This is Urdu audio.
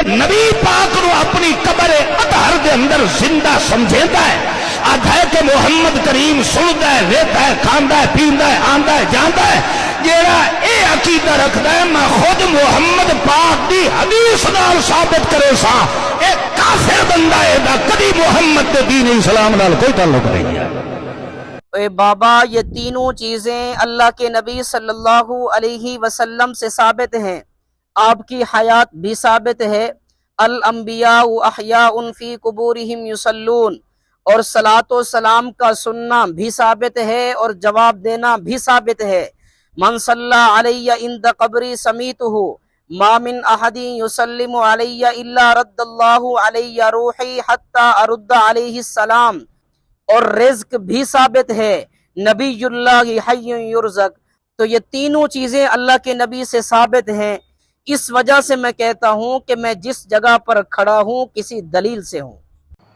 نبی پاک نو اپنی قبر اطہر دے اندر زندہ سمجھیتا ہے، آدھا ہے کہ محمد کریم سندا ہے، ویتا ہے، کھاندا ہے، پیندا ہے، آندا ہے، جاندا ہے۔ جیڑا اے عقیدہ رکھدا ہے میں خود محمد پاک دی حدیث نال ثابت کرے سا، اے کافر بندہ ہے، دا کبھی محمد دے دین اسلام نال کوئی تعلق نہیں ہے۔ اے بابا، یہ تینوں چیزیں اللہ کے نبی صلی اللہ علیہ وسلم سے ثابت ہیں، آپ کی حیات بھی ثابت ہے۔ الانبیاء احیاء فی قبورہم یصلون، اور صلاۃ و سلام کا سننا بھی ثابت ہے اور جواب دینا بھی ثابت ہے۔ من صلی علی عند قبری سمیتہ ما من احد یسلم علی الا رد اللہ علی روحی حتی ارد علیہ السلام، اور رزق بھی ثابت ہے، نبی اللہ حی یرزق۔ تو یہ تینوں چیزیں اللہ کے نبی سے ثابت ہیں، اس وجہ سے میں کہتا ہوں کہ میں جس جگہ پر کھڑا ہوں کسی دلیل سے ہوں۔